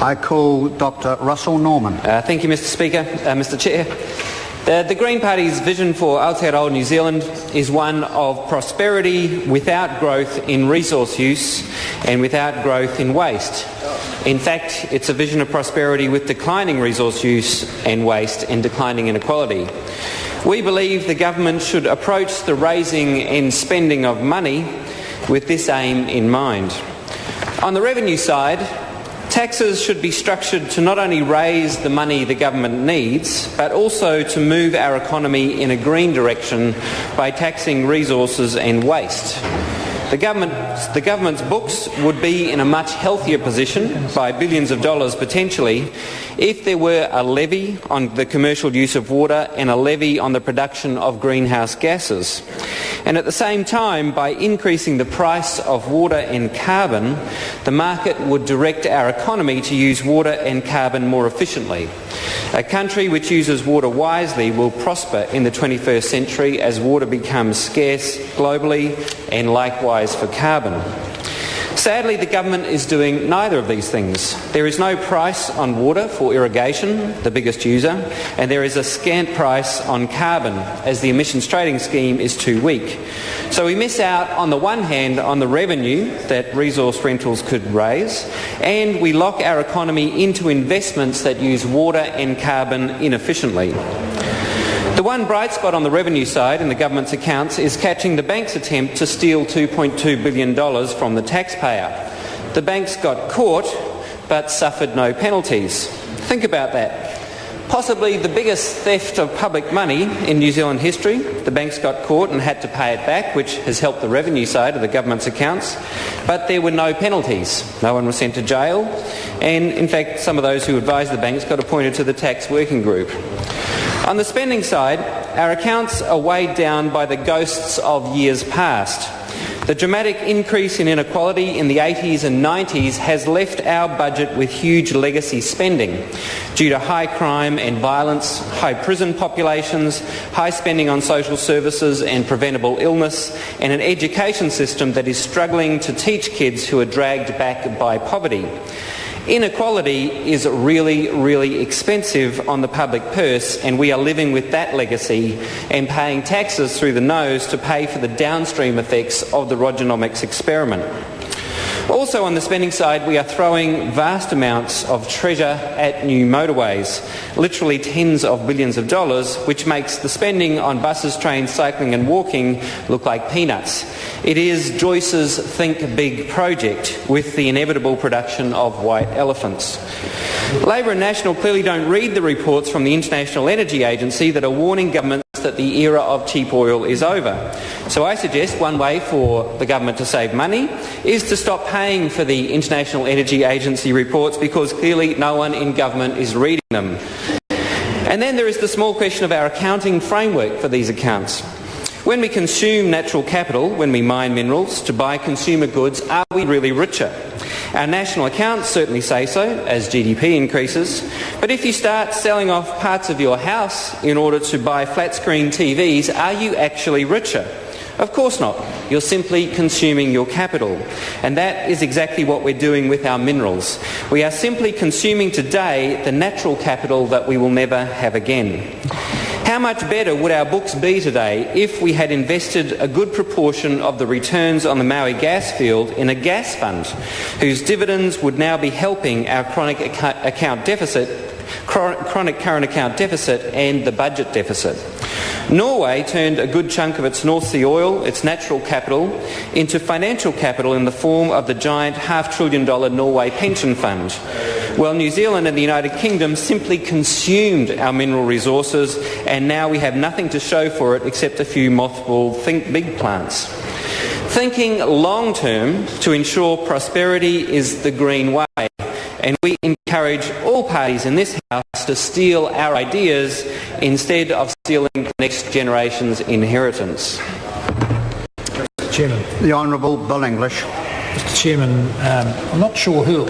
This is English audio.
I call Dr. Russell Norman. Thank you, Mr. Speaker. Mr. Chair. The Green Party's vision for Aotearoa New Zealand is one of prosperity without growth in resource use and without growth in waste. In fact, it's a vision of prosperity with declining resource use and waste and declining inequality. We believe the government should approach the raising and spending of money with this aim in mind. On the revenue side, taxes should be structured to not only raise the money the government needs, but also to move our economy in a green direction by taxing resources and waste. The government's books would be in a much healthier position, by billions of dollars potentially, if there were a levy on the commercial use of water and a levy on the production of greenhouse gases. And at the same time, by increasing the price of water and carbon, the market would direct our economy to use water and carbon more efficiently. A country which uses water wisely will prosper in the 21st century as water becomes scarce globally and likewise for carbon. Sadly, the government is doing neither of these things. There is no price on water for irrigation, the biggest user, and there is a scant price on carbon, as the emissions trading scheme is too weak. So we miss out, on the one hand, on the revenue that resource rentals could raise, and we lock our economy into investments that use water and carbon inefficiently. The one bright spot on the revenue side in the government's accounts is catching the bank's attempt to steal $2.2 billion from the taxpayer. The banks got caught but suffered no penalties. Think about that. Possibly the biggest theft of public money in New Zealand history. The banks got caught and had to pay it back, which has helped the revenue side of the government's accounts. But there were no penalties. No one was sent to jail. And in fact, some of those who advised the banks got appointed to the tax working group. On the spending side, our accounts are weighed down by the ghosts of years past. The dramatic increase in inequality in the 80s and 90s has left our budget with huge legacy spending due to high crime and violence, high prison populations, high spending on social services and preventable illness, and an education system that is struggling to teach kids who are dragged back by poverty. Inequality is really, really expensive on the public purse, and we are living with that legacy and paying taxes through the nose to pay for the downstream effects of the Rogernomics experiment. Also on the spending side, we are throwing vast amounts of treasure at new motorways, literally tens of billions of dollars, which makes the spending on buses, trains, cycling and walking look like peanuts. It is Joyce's Think Big project with the inevitable production of white elephants. Labor and National clearly don't read the reports from the International Energy Agency that are warning governments that the era of cheap oil is over. So I suggest one way for the government to save money is to stop paying for the International Energy Agency reports, because clearly no one in government is reading them. And then there is the small question of our accounting framework for these accounts. When we consume natural capital, when we mine minerals to buy consumer goods, are we really richer? Our national accounts certainly say so, as GDP increases. But if you start selling off parts of your house in order to buy flat-screen TVs, are you actually richer? Of course not. You're simply consuming your capital. And that is exactly what we're doing with our minerals. We are simply consuming today the natural capital that we will never have again. How much better would our books be today if we had invested a good proportion of the returns on the Maui gas field in a gas fund, whose dividends would now be helping our chronic current account deficit and the budget deficit? Norway turned a good chunk of its North Sea oil, its natural capital, into financial capital in the form of the giant $500 billion Norway pension fund. Well, New Zealand and the United Kingdom simply consumed our mineral resources, and now we have nothing to show for it except a few mothballed Think Big plants. Thinking long term to ensure prosperity is the green way, and we encourage all parties in this House to steal our ideas instead of stealing the next generation's inheritance. Mr. Chairman. The Honourable Bill English. Mr. Chairman, I'm not sure who it